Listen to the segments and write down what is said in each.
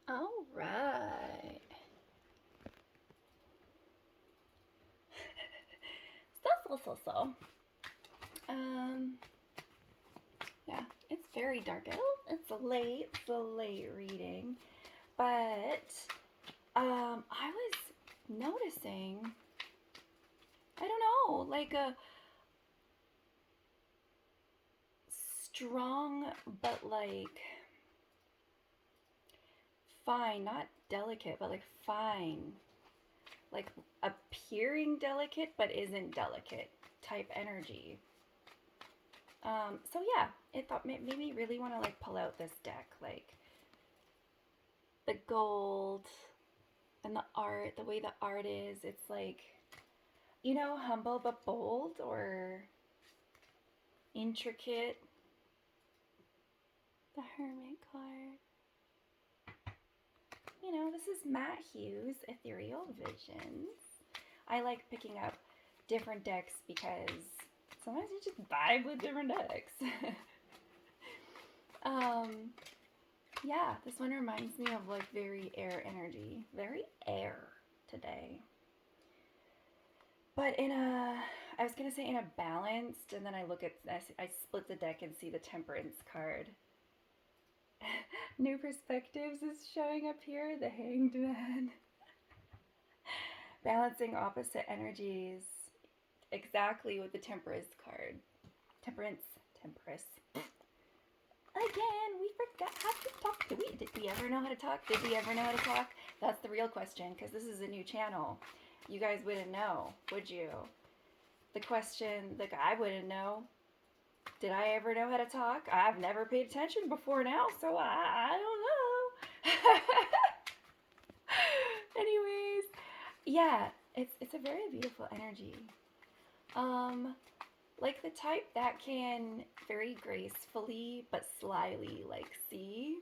All right. So. Um, yeah, it's very dark out. It's a late reading. But, I was noticing, I don't know, like a strong, but like fine, not delicate, but like fine, like appearing delicate, but isn't delicate type energy. So yeah, it thought made me really want to like pull out this deck, like the gold and the art, the way the art is. It's like, humble but bold or intricate. The Hermit card. This is Matt Hughes' Ethereal Visions. I like picking up different decks because sometimes you just vibe with different decks. um, yeah, this one reminds me of like very air energy, very air today. But I was gonna say in a balanced, and then I split the deck and see the Temperance card. New Perspectives is showing up here, the Hanged Man. Balancing opposite energies, exactly with the Temperance card. Temperance, Temperance. Again, we forgot how to talk. Did we ever know how to talk? Did we ever know how to talk? That's the real question, because this is a new channel. You guys wouldn't know, would you? The question, like, I wouldn't know. Did I ever know how to talk? I've never paid attention before now, so I don't know. Anyways, yeah, it's a very beautiful energy. Um, like the type that can very gracefully but slyly like see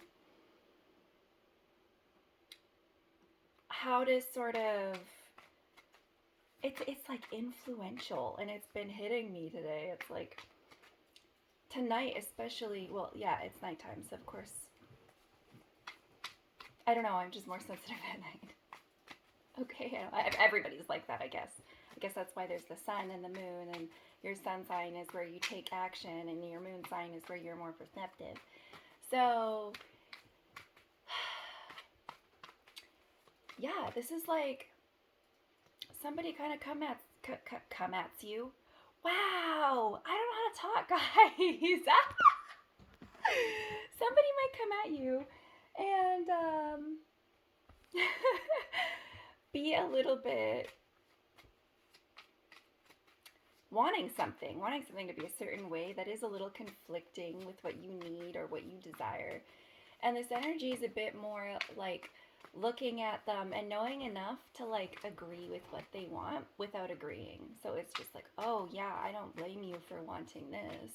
how to sort of it's like influential, and it's been hitting me today. It's like tonight especially, well, yeah, it's nighttime, so of course I don't know, I'm just more sensitive at night. Okay, everybody's like that, I guess. I guess that's why there's the sun and the moon, and your sun sign is where you take action, and your moon sign is where you're more perceptive. So, yeah, this is like somebody kind of come at you. Wow, I don't know how to talk, guys. Somebody might come at you and be a little bit wanting something to be a certain way that is a little conflicting with what you need or what you desire. And this energy is a bit more like looking at them and knowing enough to like agree with what they want without agreeing. So it's just like, oh yeah, I don't blame you for wanting this.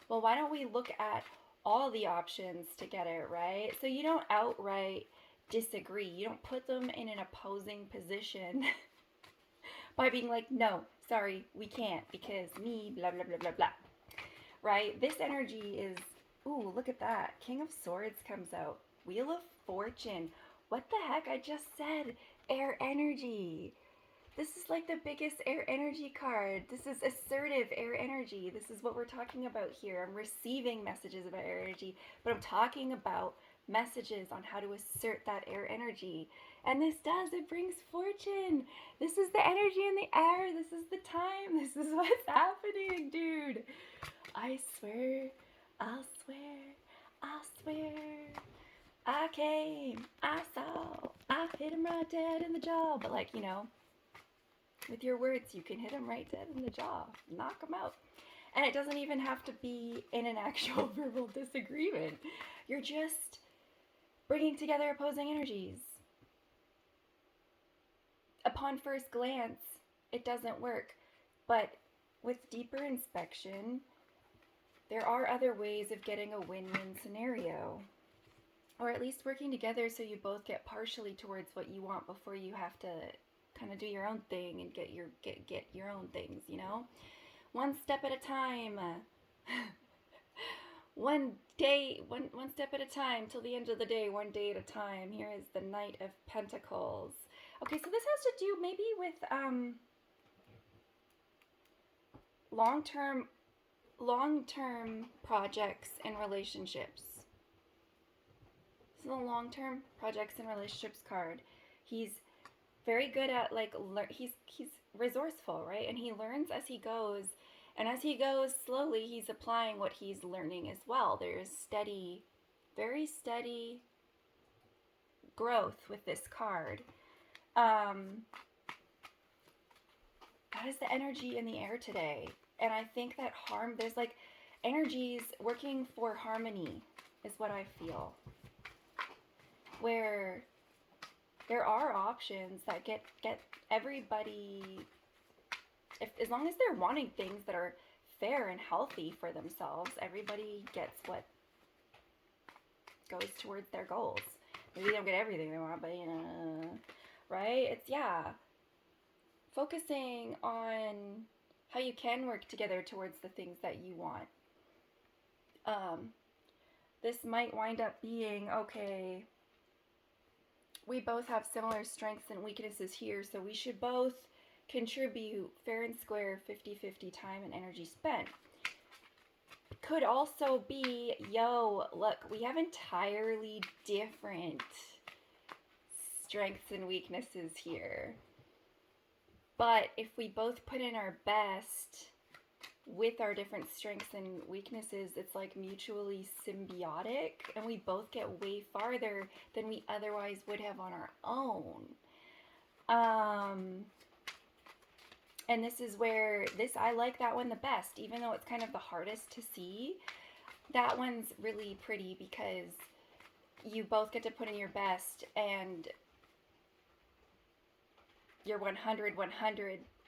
Well, why don't we look at all the options to get it, right? So you don't outright disagree. You don't put them in an opposing position by being like, no, sorry, we can't because me, blah, blah, blah, blah, blah. Right? This energy is, ooh, look at that. King of Swords comes out. Wheel of Fortune. What the heck? I just said air energy. This is like the biggest air energy card. This is assertive air energy. This is what we're talking about here. I'm receiving messages about air energy, but I'm talking about messages on how to assert that air energy. And this does, it brings fortune. This is the energy in the air. This is the time. This is what's happening, dude. I swear, I'll swear, I swear. I came, I saw, I hit him right dead in the jaw. But like, with your words, you can hit him right dead in the jaw, knock him out. And it doesn't even have to be in an actual verbal disagreement. You're just bringing together opposing energies. Upon first glance, it doesn't work. But with deeper inspection, there are other ways of getting a win-win scenario. Or at least working together so you both get partially towards what you want before you have to kind of do your own thing and get your own things, One step at a time. one day, one step at a time till the end of the day, one day at a time. Here is the Knight of Pentacles. Okay, so this has to do maybe with long-term projects and relationships. This is a long-term projects and relationships card. He's very good at like he's resourceful, right? And he learns as he goes. And as he goes slowly, he's applying what he's learning as well. There's steady, very steady growth with this card. That is the energy in the air today. And I think that there's like energies working for harmony is what I feel. Where there are options that get everybody, as long as they're wanting things that are fair and healthy for themselves, everybody gets what goes towards their goals. Maybe they don't get everything they want, but right? It's, focusing on how you can work together towards the things that you want. This might wind up being, okay, we both have similar strengths and weaknesses here, so we should both contribute fair and square 50-50 time and energy spent. Could also be, look, we have entirely different strengths and weaknesses here. But if we both put in our best with our different strengths and weaknesses, it's like mutually symbiotic, and we both get way farther than we otherwise would have on our own. And this is where I like that one the best, even though it's kind of the hardest to see. That one's really pretty because you both get to put in your best, and your 100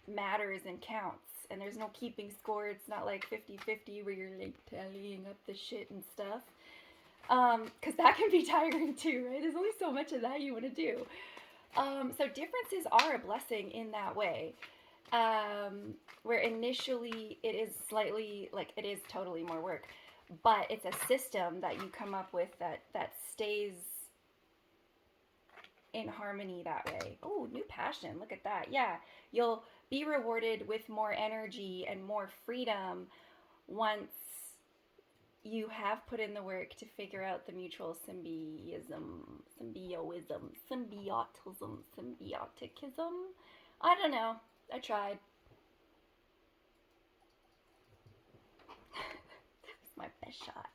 matters and counts. And there's no keeping score. It's not like 50-50 where you're like tallying up the shit and stuff. Because that can be tiring too, right? There's only so much of that you want to do. So differences are a blessing in that way. Where initially it is slightly, like, it is totally more work. But it's a system that you come up with that stays in harmony that way. Oh, new passion. Look at that. Yeah, you'll be rewarded with more energy and more freedom once you have put in the work to figure out the mutual symbioticism. I don't know. I tried. That's my best shot.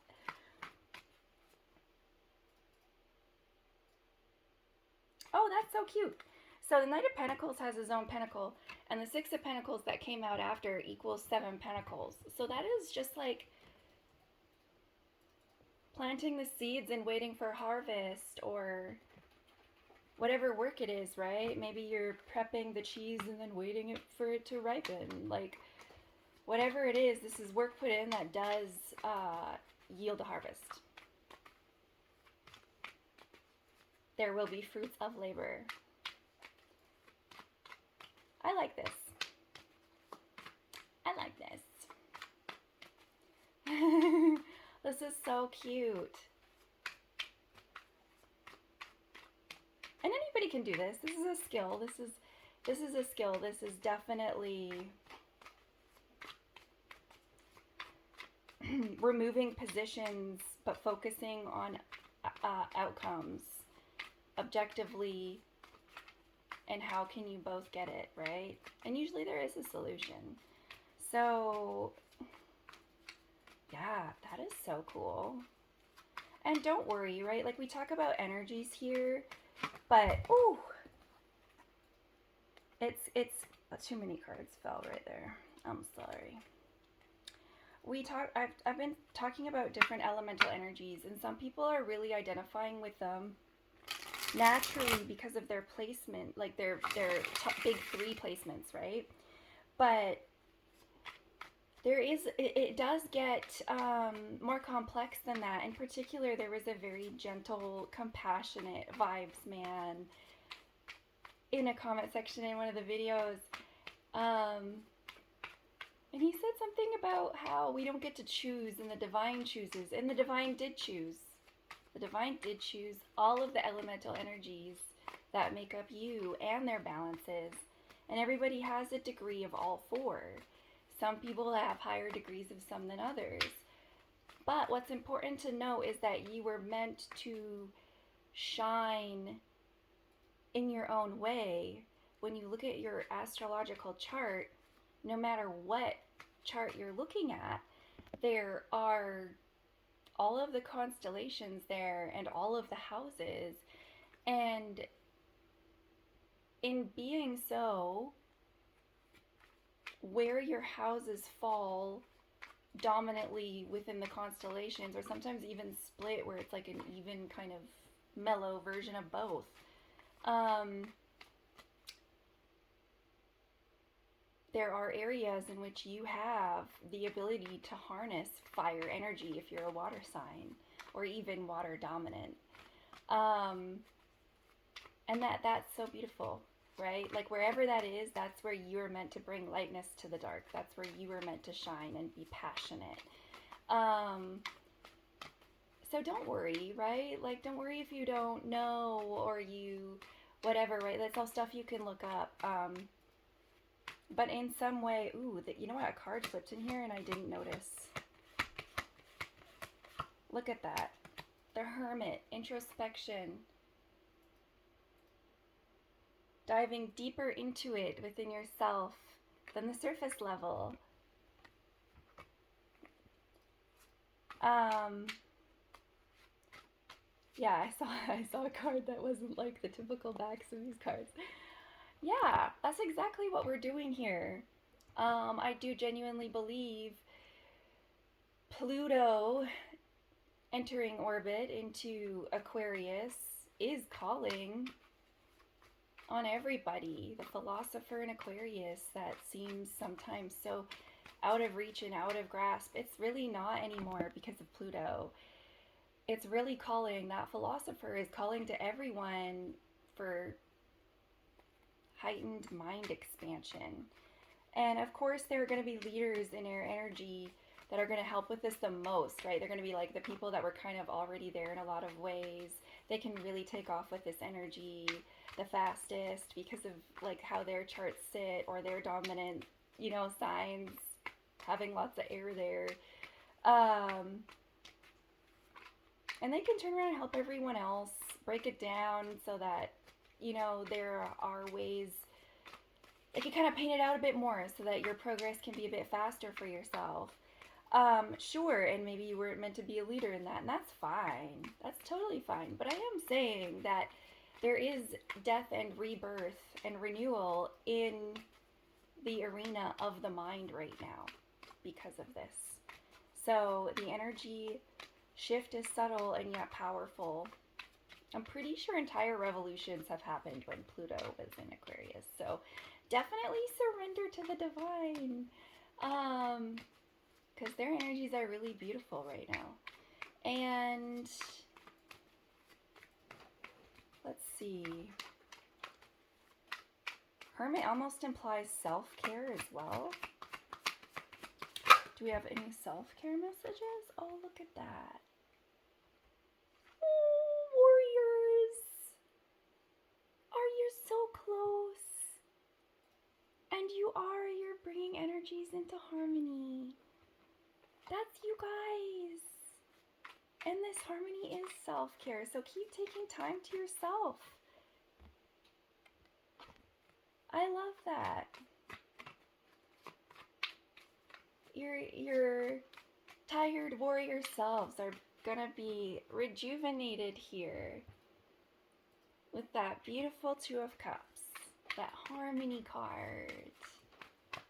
Oh, that's so cute. So the Knight of Pentacles has his own pentacle, and the Six of Pentacles that came out after equals 7 pentacles. So that is just like planting the seeds and waiting for harvest, or whatever work it is, right? Maybe you're prepping the cheese and then waiting for it to ripen. Like, whatever it is, this is work put in that does yield a harvest. There will be fruits of labor. I like this. I like this. This is so cute. And anybody can do this. This is a skill. This is a skill. This is definitely removing positions but focusing on outcomes objectively. And how can you both get it, right? And usually there is a solution. So, yeah, that is so cool. And don't worry, right? Like, we talk about energies here, but, ooh, it's too many cards fell right there. I'm sorry. I've been talking about different elemental energies, and some people are really identifying with them naturally because of their placement, like their big 3 placements, right? But it does get more complex than that. In particular, there was a very gentle, compassionate vibes man in a comment section in one of the videos. And he said something about how we don't get to choose and the divine chooses. And the divine did choose. The divine did choose all of the elemental energies that make up you and their balances. And everybody has a degree of all four. Some people have higher degrees of some than others. But what's important to know is that you were meant to shine in your own way. When you look at your astrological chart, no matter what chart you're looking at, there are all of the constellations there and all of the houses. And in being so, where your houses fall dominantly within the constellations, or sometimes even split where it's like an even kind of mellow version of both, there are areas in which you have the ability to harness fire energy if you're a water sign or even water dominant. And that's so beautiful, right? Like wherever that is, that's where you are meant to bring lightness to the dark. That's where you are meant to shine and be passionate. So don't worry, right? Like don't worry if you don't know or you whatever, right? That's all stuff you can look up. But in some way, you know what? A card slipped in here and I didn't notice. Look at that. The Hermit, introspection. Diving deeper into it within yourself than the surface level. Yeah, I saw a card that wasn't like the typical backs of these cards. Yeah, that's exactly what we're doing here. I do genuinely believe Pluto entering orbit into Aquarius is calling on everybody. The philosopher in Aquarius that seems sometimes so out of reach and out of grasp, it's really not anymore because of Pluto. It's really calling, that philosopher is calling to everyone for heightened mind expansion. And of course, there are going to be leaders in air energy that are going to help with this the most, right? They're going to be like the people that were kind of already there in a lot of ways. They can really take off with this energy the fastest because of like how their charts sit or their dominant, signs having lots of air there. And they can turn around and help everyone else break it down so that, there are ways they can kind of paint it out a bit more so that your progress can be a bit faster for yourself. Sure, and maybe you weren't meant to be a leader in that, and that's fine. That's totally fine. But I am saying that there is death and rebirth and renewal in the arena of the mind right now because of this. So the energy shift is subtle and yet powerful. I'm pretty sure entire revolutions have happened when Pluto was in Aquarius. So definitely surrender to the divine. Because their energies are really beautiful right now. And let's see. Hermit almost implies self-care as well. Do we have any self-care messages? Oh, look at that. Oh, warriors. Are you so close? And you're bringing energies into harmony. That's you guys. And this harmony is self-care. So keep taking time to yourself. I love that. Your tired warrior selves are gonna be rejuvenated here with that beautiful Two of Cups, that harmony card.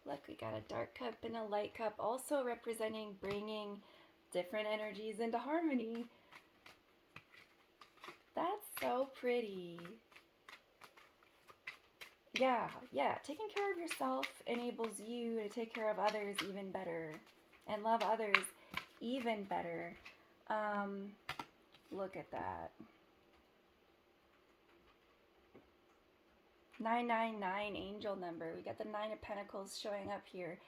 Look, we got a dark cup and a light cup, also representing bringing different energies into harmony. That's so pretty. Yeah, taking care of yourself enables you to take care of others even better and love others even better. Look at that. 999 angel number. We got the 9 of Pentacles showing up here.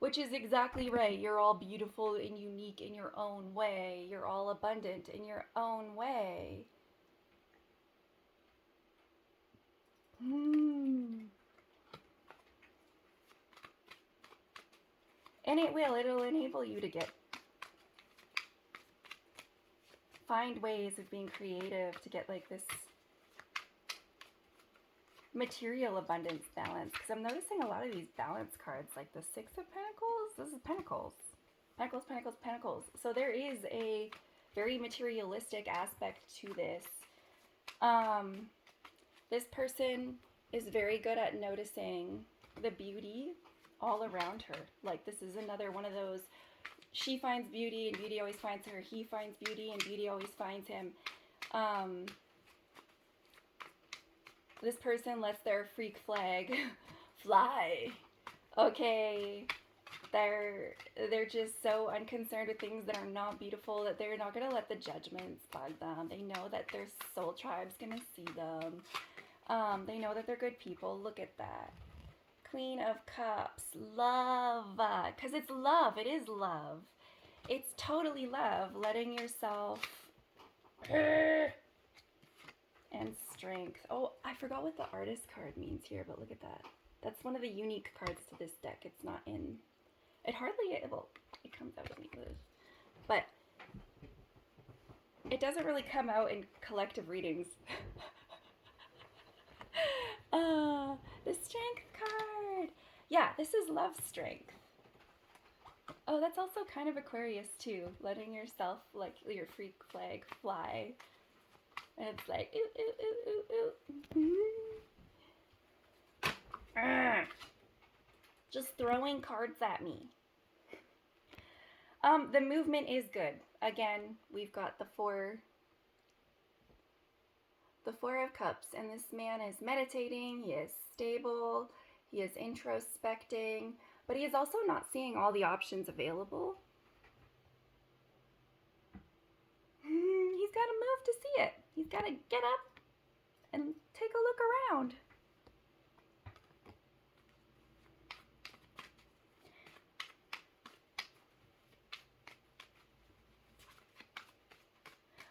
Which is exactly right. You're all beautiful and unique in your own way. You're all abundant in your own way. Hmm. And it'll enable you to find ways of being creative to get like this material abundance balance. Because I'm noticing a lot of these balance cards, like the Six of Pentacles, this is Pentacles. Pentacles, Pentacles, Pentacles. So there is a very materialistic aspect to this. This person is very good at noticing the beauty all around her. Like this is another one of those, she finds beauty and beauty always finds her. He finds beauty and beauty always finds him. This person lets their freak flag fly. Okay. They're just so unconcerned with things that are not beautiful that they're not going to let the judgments bug them. They know that their soul tribe's going to see them. They know that they're good people. Look at that. Queen of Cups. Love. Because it's love. It is love. It's totally love. Letting yourself... and strength. Oh, I forgot what the artist card means here, but look at that. That's one of the unique cards to this deck. It's not in... It hardly... Well, it comes out in English. But it doesn't really come out in collective readings. The strength card. Yeah, this is love strength. Oh, that's also kind of Aquarius too. Letting yourself, like, your freak flag fly. And it's like, ooh, ooh, ooh, ooh, ooh. Just throwing cards at me. The movement is good. Again, we've got the Four of Cups, and this man is meditating, he is stable, he is introspecting, but he is also not seeing all the options available. He's got to move to see it. He's got to get up and take a look around.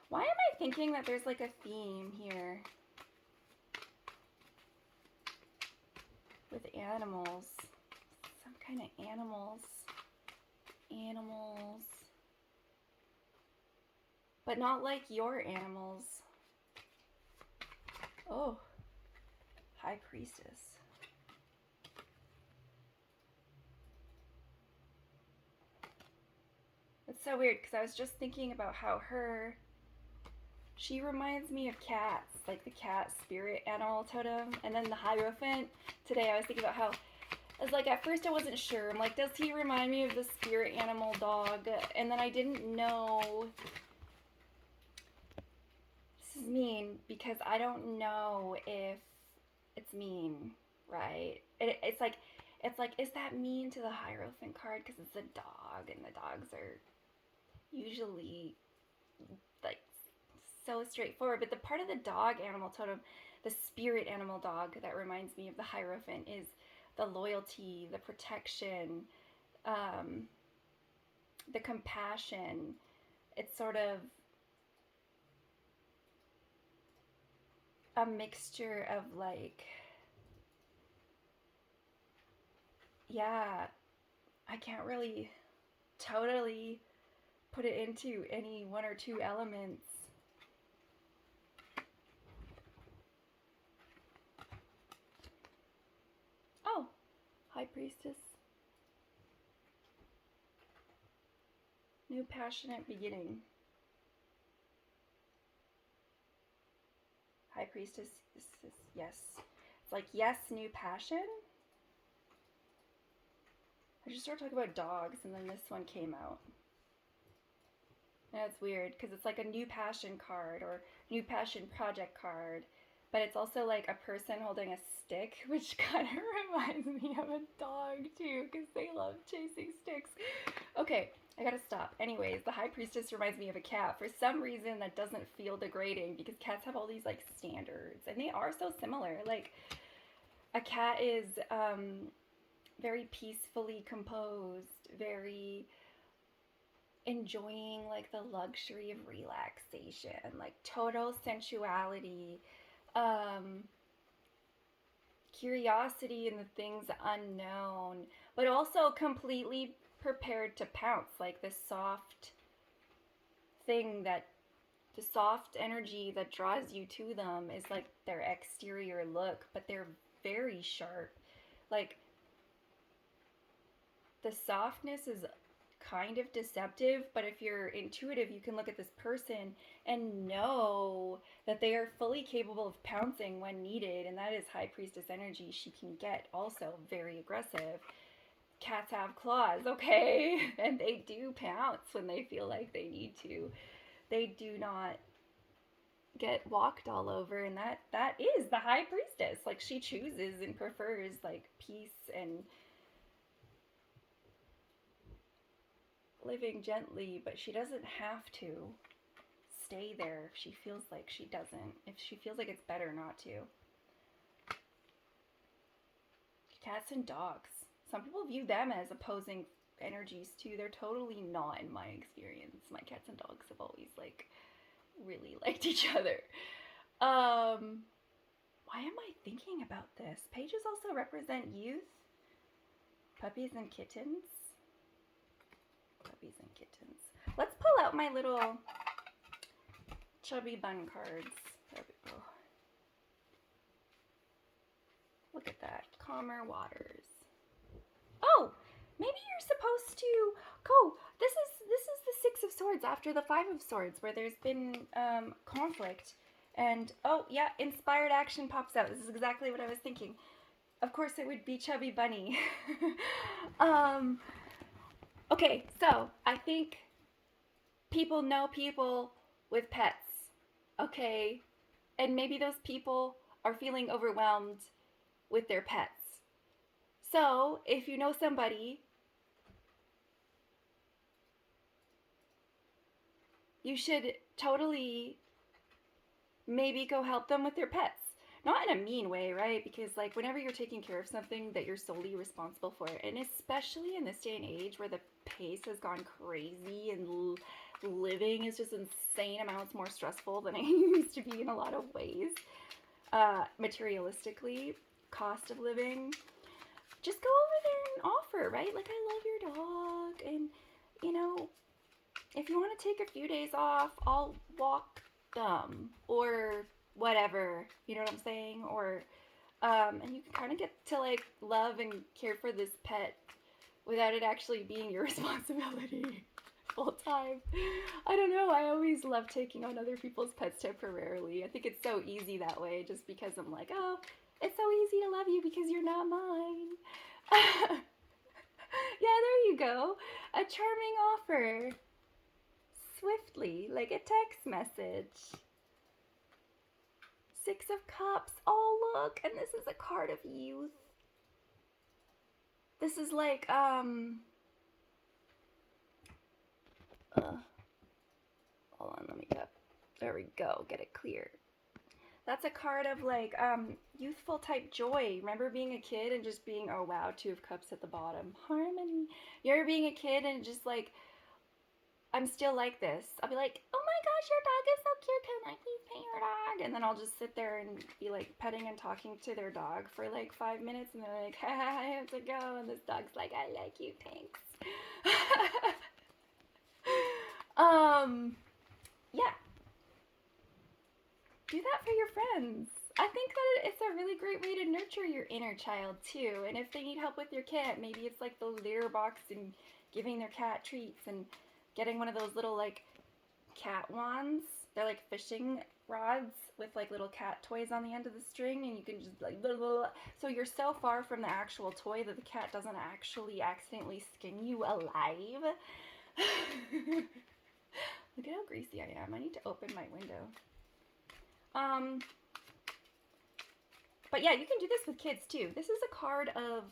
Why am I thinking that there's like a theme here with animals? Some kind of animals. Animals. But not like your animals. Oh. High Priestess. It's so weird because I was just thinking about how she reminds me of cats, like the cat spirit animal totem, and then the Hierophant. Today I was thinking about how, I was like, at first I wasn't sure. I'm like, does he remind me of the spirit animal dog? And then I didn't know. This is mean because I don't know if it's mean, right? It's like, is that mean to the Hierophant card because it's a dog and the dogs are usually like so straightforward, but the part of the dog animal totem, the spirit animal dog, that reminds me of the Hierophant is the loyalty, the protection, the compassion. It's sort of a mixture of like, yeah, I can't really totally put it into any one or two elements. Oh, High Priestess. New passionate beginning. High Priestess, yes. It's like, yes, new passion. I just started talking about dogs and then this one came out. And it's weird because it's like a new passion card or new passion project card. But it's also like a person holding a stick, which kind of reminds me of a dog too because they love chasing sticks. Okay, I gotta stop. Anyways, the High Priestess reminds me of a cat. For some reason, that doesn't feel degrading because cats have all these like standards and they are so similar. Like a cat is very peacefully composed, very enjoying like the luxury of relaxation, like total sensuality, um, curiosity in the things unknown, but also completely prepared to pounce, like this soft thing that the soft energy that draws you to them is like their exterior look, but they're very sharp. Like the softness is kind of deceptive, but if you're intuitive, you can look at this person and know that they are fully capable of pouncing when needed, and that is High Priestess energy. She can get also very aggressive. Cats have claws, okay? And they do pounce when they feel like they need to. They do not get walked all over, and that is the High Priestess. Like she chooses and prefers like peace and living gently, but she doesn't have to stay there if she feels like she doesn't, if she feels like it's better not to. Cats and dogs. Some people view them as opposing energies too. They're totally not in my experience. My cats and dogs have always like really liked each other. Why am I thinking about this? Pages also represent youth, puppies and kittens. Puppies and kittens. Let's pull out my little chubby bun cards. There we go. Look at that. Calmer waters. Oh, maybe you're supposed to go. This is the Six of Swords after the Five of Swords, where there's been conflict. And oh yeah, inspired action pops out. This is exactly what I was thinking. Of course, it would be Chubby Bunny. Okay, so I think people know people with pets, okay? And maybe those people are feeling overwhelmed with their pets. So if you know somebody, you should totally maybe go help them with their pets. Not in a mean way, right? Because like whenever you're taking care of something that you're solely responsible for, and especially in this day and age where the pace has gone crazy and living is just insane amounts more stressful than it used to be in a lot of ways, materialistically, cost of living, just go over there and offer, right? Like, I love your dog, and you know, if you want to take a few days off, I'll walk them or whatever, you know what I'm saying? Or and you can kind of get to like love and care for this pet without it actually being your responsibility full time. I don't know, I always love taking on other people's pets temporarily. I think it's so easy that way, just because I'm like, oh, it's so easy to love you because you're not mine. Yeah, there you go. A charming offer. Swiftly, like a text message. Six of Cups. Oh, look, and this is a card of youth. This is like, hold on, let me get, there we go, get it clear. That's a card of like, youthful type joy. Remember being a kid and just being, oh wow, Two of Cups at the bottom. Harmony. You ever being a kid and just like, I'm still like this. I'll be like, oh my gosh, your dog is so cute. Can I please pet your dog? And then I'll just sit there and be like petting and talking to their dog for like 5 minutes. And they're like, I have to go. And this dog's like, I like you, thanks. Yeah. Do that for your friends. I think that it's a really great way to nurture your inner child too. And if they need help with your cat, maybe it's like the litter box and giving their cat treats and getting one of those little like cat wands. They're like fishing rods with like little cat toys on the end of the string, and you can just like blah, blah, blah. So you're so far from the actual toy that the cat doesn't actually accidentally skin you alive. Look at how greasy I am. I need to open my window. But yeah, you can do this with kids too. This is a card of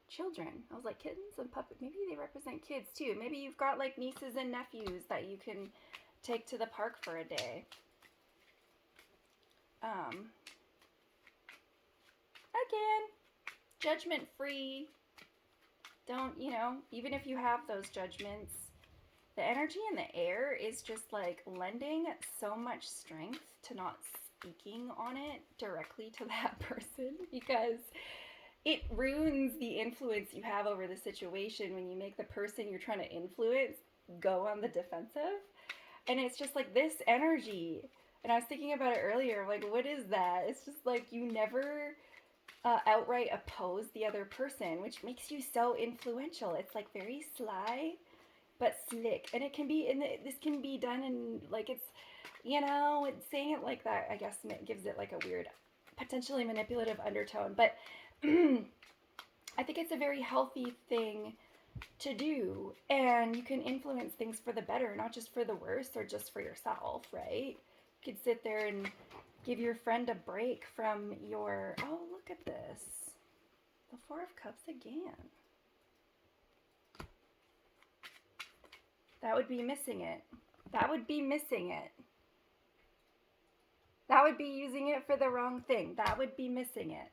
children. I was like, kittens and puppets. Maybe they represent kids too. Maybe you've got like nieces and nephews that you can take to the park for a day. Again, judgment free. Don't, even if you have those judgments, the energy in the air is just like lending so much strength to not speaking on it directly to that person, because it ruins the influence you have over the situation when you make the person you're trying to influence go on the defensive. And it's just like this energy. And I was thinking about it earlier, like, what is that? It's just like you never outright oppose the other person, which makes you so influential. It's like very sly but slick, and it can be this can be done in like saying it like that, I guess, gives it like a weird, potentially manipulative undertone, but I think it's a very healthy thing to do, and you can influence things for the better, not just for the worse or just for yourself, right? You could sit there and give your friend a break from your, oh, look at this, the Four of Cups again. That would be missing it. That would be missing it. That would be using it for the wrong thing. That would be missing it.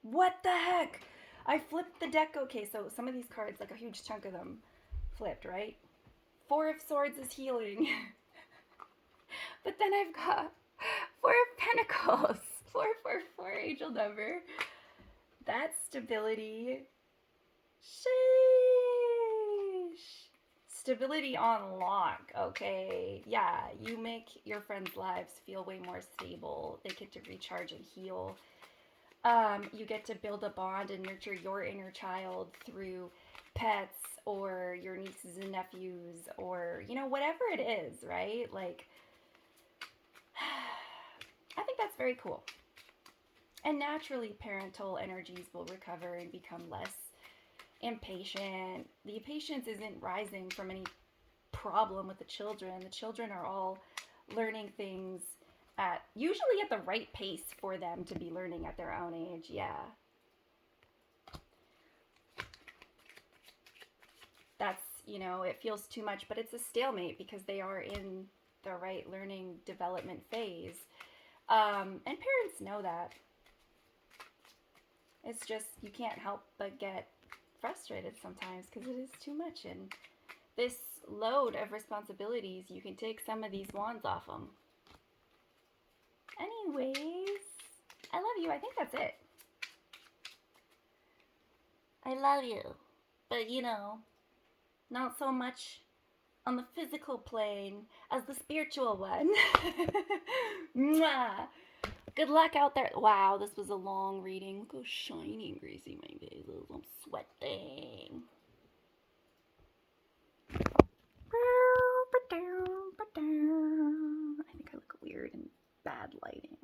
What the heck? I flipped the deck. Okay, so some of these cards, like a huge chunk of them, flipped, right? Four of Swords is healing. But then I've got Four of Pentacles. 444 angel number. That's stability. Sheesh. Stability on lock, okay? Yeah, you make your friends' lives feel way more stable. They get to recharge and heal. You get to build a bond and nurture your inner child through pets or your nieces and nephews or, whatever it is, right? Like, I think that's very cool. And naturally, parental energies will recover and become less impatient. The impatience isn't rising from any problem with the children. The children are all learning things usually at the right pace for them to be learning at their own age. Yeah. That's, it feels too much, but it's a stalemate because they are in the right learning development phase. And parents know that. It's just, you can't help but get frustrated sometimes because it is too much. And this load of responsibilities, you can take some of these wands off them. Anyways, I love you. I think that's it. I love you. But, not so much on the physical plane as the spiritual one. Mwah. Good luck out there. Wow, this was a long reading. Look how shiny and greasy my face is. I'm sweating. I think I look weird in bad lighting.